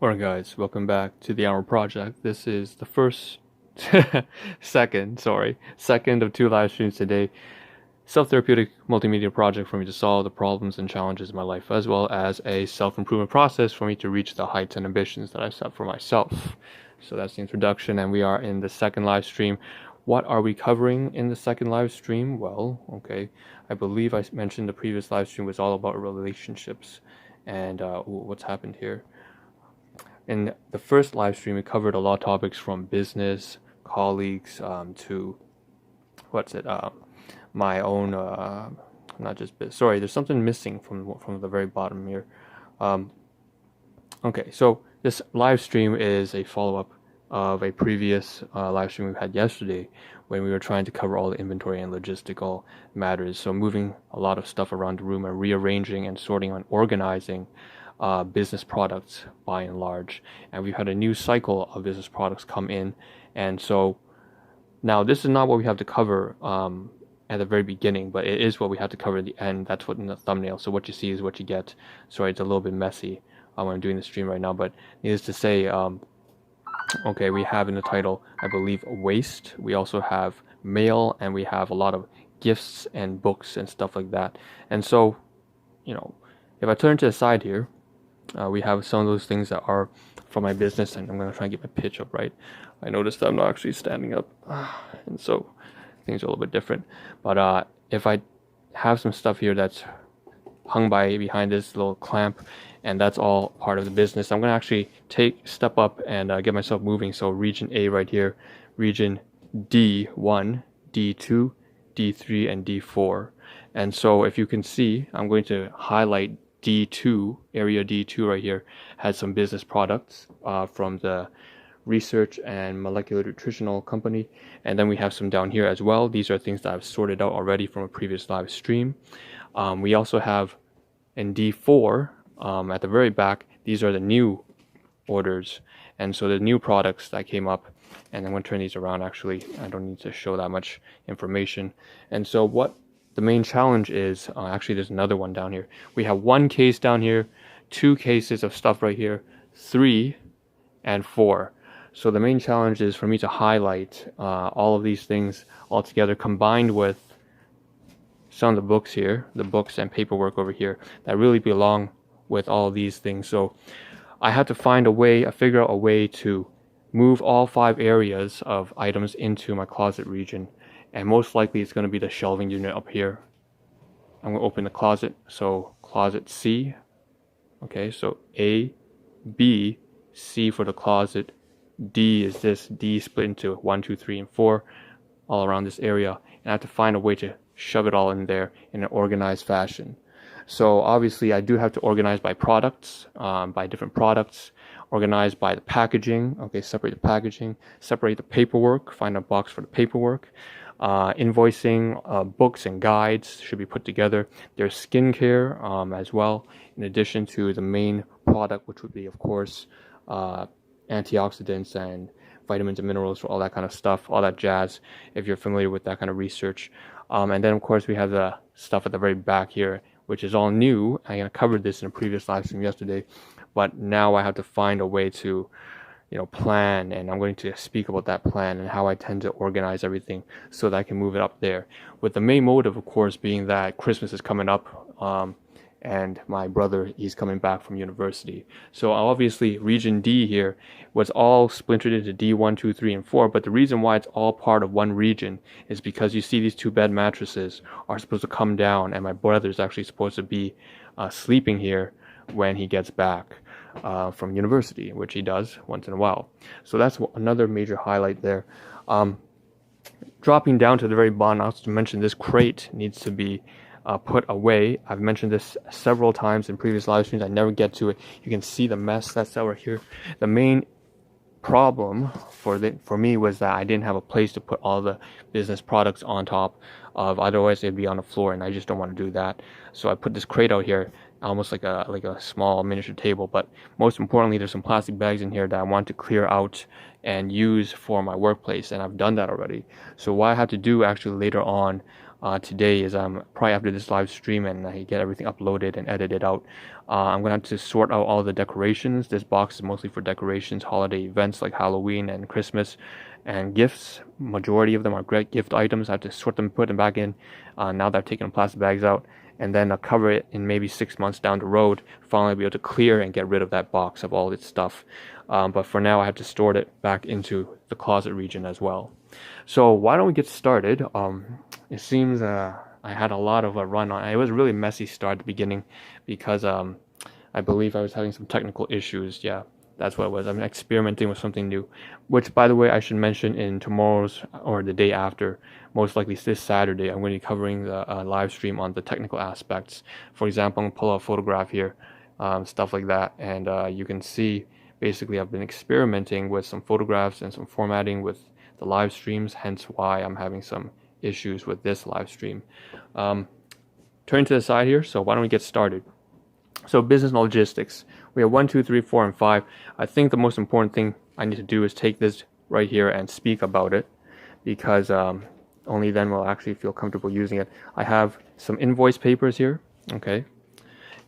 Alright guys, welcome back to the Ahn Rho Project. This is the second of two live streams today. Self-therapeutic multimedia project for me to solve the problems and challenges in my life, as well as a self-improvement process for me to reach the heights and ambitions that I've set for myself. So that's the introduction, and we are in the second live stream. What are we covering in the second live stream? Well, okay, I believe I mentioned the previous live stream was all about relationships, and what's happened here. In the first live stream, we covered a lot of topics from business, colleagues, to my own, not just business. Sorry, there's something missing from the very bottom here. Okay, so this live stream is a follow-up of a previous live stream we had yesterday when we were trying to cover all the inventory and logistical matters. So moving a lot of stuff around the room and rearranging and sorting and organizing business products by and large, and we've had a new cycle of business products come in, and so now this is not what we have to cover at the very beginning, but it is what we have to cover at the end. That's what in the thumbnail, so what you see is what you get. Sorry, it's a little bit messy when I'm doing the stream right now, but needless to say, okay, we have in the title, I believe, waste. We also have mail, and we have a lot of gifts and books and stuff like that. And so, you know, if I turn to the side here, we have some of those things that are from my business, and I'm going to try and get my pitch up right. I noticed that I'm not actually standing up, and so things are a little bit different. But if I have some stuff here that's hung behind this little clamp, and that's all part of the business, I'm going to actually step up and get myself moving. So region A right here, region D1, D2, D3, and D4. And so if you can see, I'm going to highlight D2, area D2 right here, has some business products from the research and molecular nutritional company, and then we have some down here as well. These are things that I've sorted out already from a previous live stream. We also have in D4 at the very back, these are the new orders, and so the new products that came up, and I'm going to turn these around. Actually, I don't need to show that much information. And so what the main challenge is, actually there's another one down here. We have one case down here, two cases of stuff right here, 3 and 4. So the main challenge is for me to highlight all of these things all together, combined with some of the books here, the books and paperwork over here that really belong with all of these things. So I had to figure out a way to move all 5 areas of items into my closet region. And most likely it's going to be the shelving unit up here. I'm going to open the closet. So closet C. Okay, so A, B, C for the closet. D is this. D split into 1, 2, 3, and 4 all around this area. And I have to find a way to shove it all in there in an organized fashion. So obviously I do have to organize by products, by different products, organize by the packaging. Okay, separate the packaging, separate the paperwork, find a box for the paperwork. Invoicing, books and guides should be put together. There's skincare as well, in addition to the main product, which would be, of course, antioxidants and vitamins and minerals for all that kind of stuff, all that jazz, if you're familiar with that kind of research. And then, of course, we have the stuff at the very back here, which is all new. I covered this in a previous live stream yesterday, but now I have to find a way to plan, and I'm going to speak about that plan and how I tend to organize everything so that I can move it up there. With the main motive, of course, being that Christmas is coming up, and my brother, he's coming back from university. So obviously, region D here was all splintered into D1, 2, 3, and 4, but the reason why it's all part of one region is because you see these 2 bed mattresses are supposed to come down, and my brother's actually supposed to be sleeping here when he gets back from university, which he does once in a while. So that's another major highlight there. Dropping down to the very bottom, I also mentioned this crate needs to be put away. I've mentioned this several times in previous live streams. I never get to it. You can see the mess that's over here. The main problem for me was that I didn't have a place to put all the business products on top of, otherwise they'd be on the floor, and I just don't want to do that. So I put this crate out here, almost like a small miniature table. But most importantly, there's some plastic bags in here that I want to clear out and use for my workplace, and I've done that already. So what I have to do actually later on today is probably after this live stream and I get everything uploaded and edited out. I'm gonna have to sort out all the decorations. This box is mostly for decorations, holiday events like Halloween and Christmas, and gifts. Majority of them are great gift items. I have to sort them, put them back in. Now that I've taken the plastic bags out, and then I'll cover it in maybe 6 months down the road. Finally, be able to clear and get rid of that box of all its stuff. But for now, I have to store it back into the closet region as well. So why don't we get started? It seems I had a lot of a run on. It was a really messy start at the beginning because I believe I was having some technical issues. Yeah, that's what it was. I'm experimenting with something new, which, by the way, I should mention in tomorrow's or the day after, most likely this Saturday, I'm going to be covering the live stream on the technical aspects. For example, I'm going to pull out a photograph here, stuff like that, and you can see basically I've been experimenting with some photographs and some formatting with the live streams, hence why I'm having some issues with this live stream. Turn to the side here, so why don't we get started? So business and logistics. We have 1, 2, 3, 4, and 5. I think the most important thing I need to do is take this right here and speak about it, because only then we'll actually feel comfortable using it. I have some invoice papers here, okay?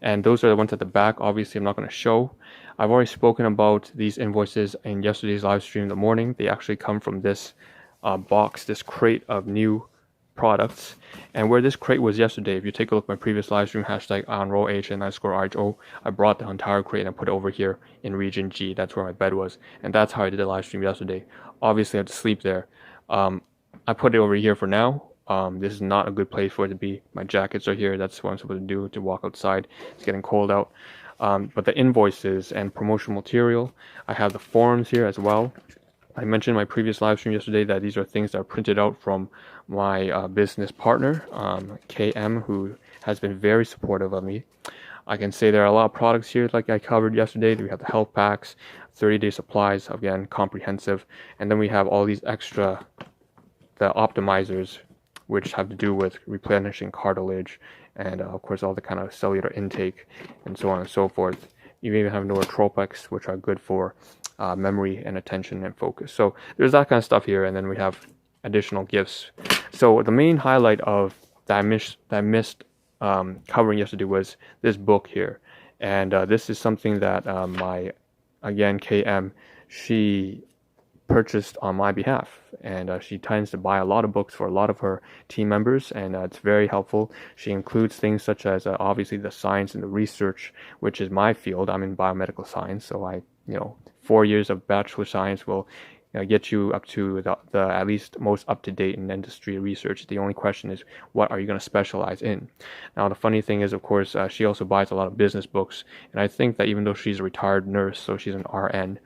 And those are the ones at the back. Obviously, I'm not going to show. I've already spoken about these invoices in yesterday's live stream in the morning. They actually come from this box, this crate of new products. And where this crate was yesterday, if you take a look at my previous live stream, hashtag Ahn Rho HN_RHO, I brought the entire crate and put it over here in region G. That's where my bed was. And that's how I did the live stream yesterday. Obviously, I had to sleep there. I put it over here for now. This is not a good place for it to be. My jackets are here. That's what I'm supposed to do to walk outside. It's getting cold out. But the invoices and promotional material, I have the forms here as well. I mentioned in my previous live stream yesterday that these are things that are printed out from my business partner, KM, who has been very supportive of me. I can say there are a lot of products here like I covered yesterday. We have the health packs, 30-day supplies, again, comprehensive. And then we have all these extra, the optimizers, which have to do with replenishing cartilage and of course all the kind of cellular intake and so on and so forth. You even have neurotropics, which are good for memory and attention and focus. So there's that kind of stuff here, and then we have additional gifts. So the main highlight of that I missed covering yesterday was this book here, and this is something that my KM, she purchased on my behalf, and she tends to buy a lot of books for a lot of her team members, and it's very helpful. She includes things such as obviously the science and the research, which is my field. I'm in biomedical science, so 4 years of bachelor science will get you up to the at least most up-to-date in industry research. The only question is, what are you going to specialize in? Now, the funny thing is, of course, she also buys a lot of business books, and I think that even though she's a retired nurse, so she's an RN,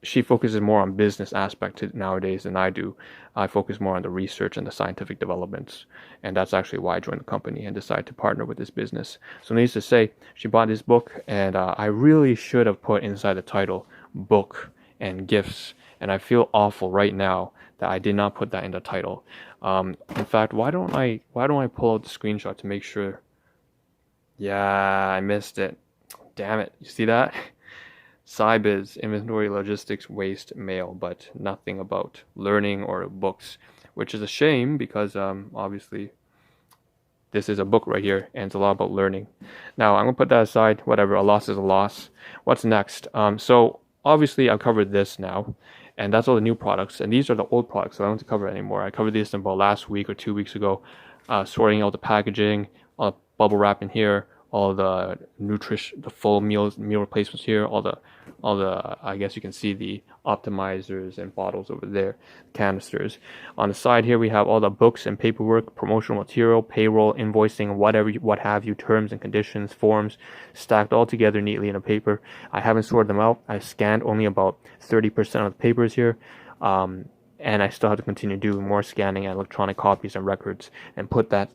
she focuses more on business aspect nowadays than I do. I focus more on the research and the scientific developments, and that's actually why I joined the company and decided to partner with this business. So needless to say, she bought this book, and I really should have put inside the title book and gifts, and I feel awful right now that I did not put that in the title. In fact, why don't I pull out the screenshot to make sure? Yeah, I missed it. Damn it! You see that? Sci-Biz, inventory, logistics, waste, mail, but nothing about learning or books, which is a shame because obviously this is a book right here and it's a lot about learning. Now I'm gonna put that aside. Whatever, a loss is a loss. What's next? So obviously I've covered this now, and that's all the new products, and these are the old products, so I don't have to cover it anymore. I covered these in about last week or 2 weeks ago, sorting out the packaging, all the bubble wrap in here, all the the full meal replacements here, all the I guess you can see the optimizers and bottles over there, canisters. On the side here we have all the books and paperwork, promotional material, payroll, invoicing, what have you, terms and conditions, forms, stacked all together neatly in a paper. I haven't sorted them out. I scanned only about 30% of the papers here. And I still have to continue doing more scanning and electronic copies and records and put that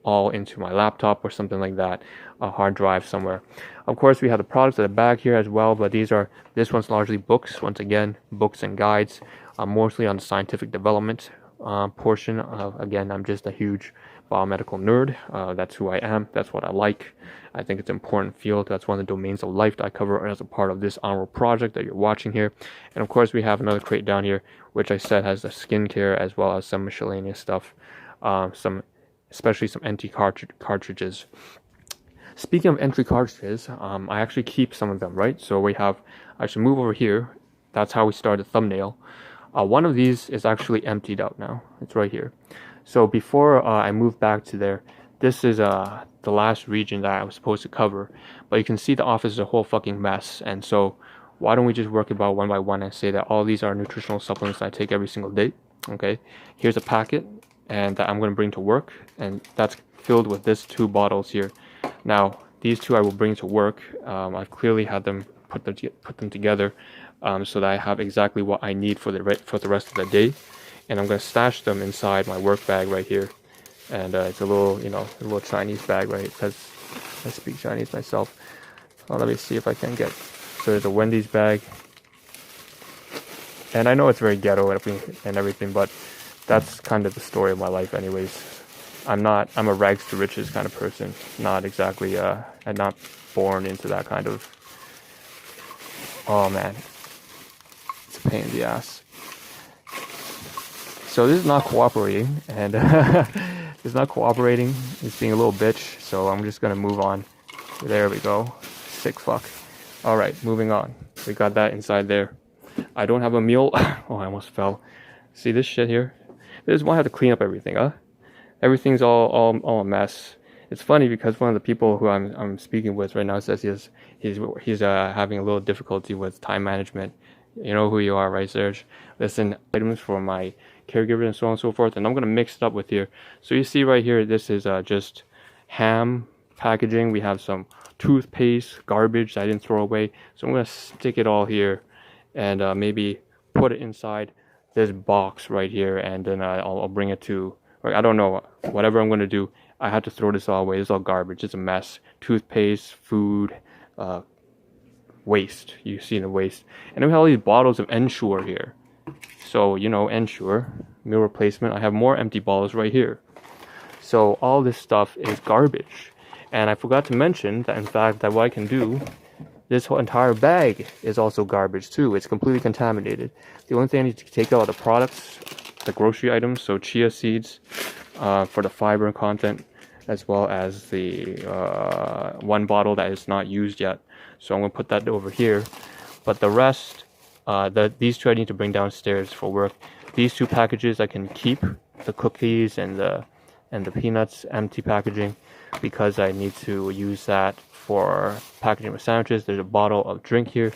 all into my laptop or something like that, a hard drive somewhere. Of course, we have the products at the back here as well, but this one's largely books. Once again, books and guides, mostly on the scientific development portion. Again, I'm just a huge biomedical nerd. That's who I am. That's what I like. I think it's an important field. That's one of the domains of life that I cover as a part of this Ahn Rho project that you're watching here. And of course, we have another crate down here, which I said has the skincare as well as some miscellaneous stuff. especially some empty cartridges. Speaking of empty cartridges, I actually keep some of them, right? So I should move over here. That's how we start the thumbnail. One of these is actually emptied out now. It's right here. So before I move back to there, this is the last region that I was supposed to cover. But you can see the office is a whole fucking mess. And so why don't we just work about one by one and say that all these are nutritional supplements that I take every single day. Okay, here's a packet and that I'm going to bring to work. And that's filled with these 2 bottles here. Now, these 2 I will bring to work. I've clearly had them put them together so that I have exactly what I need for the rest of the day. And I'm going to stash them inside my work bag right here. And it's a little, a little Chinese bag, right? Because I speak Chinese myself. Let me see if I can get. So there's a Wendy's bag. And I know it's very ghetto and everything, but that's kind of the story of my life anyways. I'm a rags to riches kind of person. Not exactly, I'm not born into that kind of, oh man, it's a pain in the ass. So this is not cooperating, and it's not cooperating. It's being a little bitch, so I'm just gonna move on. There we go. Sick fuck. Alright, moving on. We got that inside there. I don't have a meal. Oh, I almost fell. See this shit here? This is why I have to clean up everything, huh? Everything's all a mess. It's funny because one of the people who I'm speaking with right now says he's having a little difficulty with time management. You know who you are, right, Serge? Listen, items for my caregiver and so on and so forth, and I'm gonna mix it up with here. So you see right here, this is just ham packaging. We have some toothpaste, garbage that I didn't throw away. So I'm gonna stick it all here, and maybe put it inside this box right here, and then I'll bring it to. I don't know, whatever I'm going to do, I have to throw this all away. It's all garbage. It's a mess. Toothpaste, food, waste. You see the waste. And then we have all these bottles of Ensure here. So, Ensure, meal replacement. I have more empty bottles right here. So all this stuff is garbage. And I forgot to mention that, in fact, that what I can do, this whole entire bag is also garbage too. It's completely contaminated. The only thing I need to take out are the products, the grocery items, so chia seeds for the fiber content, as well as the 1 bottle that is not used yet. So I'm going to put that over here. But the rest, these 2 I need to bring downstairs for work. These 2 packages I can keep, the cookies and the peanuts, empty packaging, because I need to use that for packaging with sandwiches. There's a bottle of drink here.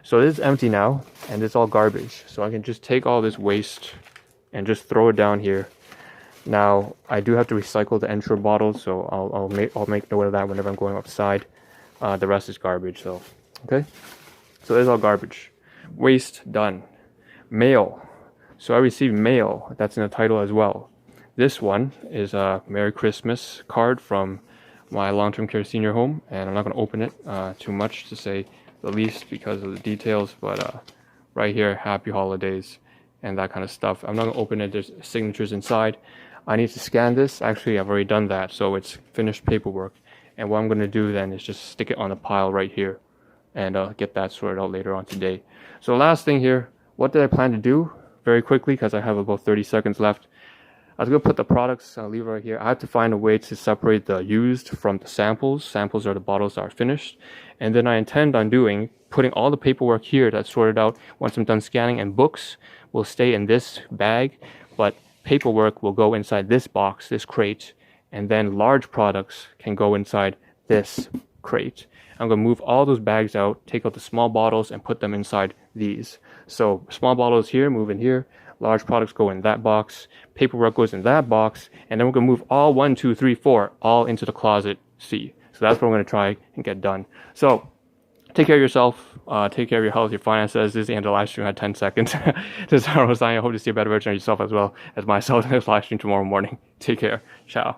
So this is empty now, and it's all garbage. So I can just take all this waste and just throw it down here. Now I do have to recycle the Ensure bottles, so I'll make note of that whenever I'm going outside. The rest is garbage, so okay. So it's all garbage. Waste done. Mail. So I received mail. That's in the title as well. This one is a Merry Christmas card from my long-term care senior home, and I'm not going to open it too much, to say the least, because of the details. But right here, Happy Holidays and that kind of stuff. I'm not going to open it. There's signatures inside. I need to scan this. Actually, I've already done that, so it's finished paperwork. And what I'm going to do then is just stick it on a pile right here, and get that sorted out later on today. So last thing here, what did I plan to do? Very quickly, because I have about 30 seconds left. I was going to put the products, I'll leave it right here. I have to find a way to separate the used from the samples. Samples are the bottles that are finished. And then I intend on putting all the paperwork here that's sorted out once I'm done scanning, and books will stay in this bag, but paperwork will go inside this box, this crate, and then large products can go inside this crate. I'm going to move all those bags out, take out the small bottles, and put them inside these. So small bottles here, move in here. Large products go in that box. Paperwork goes in that box. And then we're going to move all 1, 2, 3, 4 all into the closet C. So that's what I'm going to try and get done. So take care of yourself. Take care of your health, your finances. This is the end of the live stream. I had 10 seconds. This is Ahn Rho signing. I hope to see a better version of yourself as well as myself in this live stream tomorrow morning. Take care. Ciao.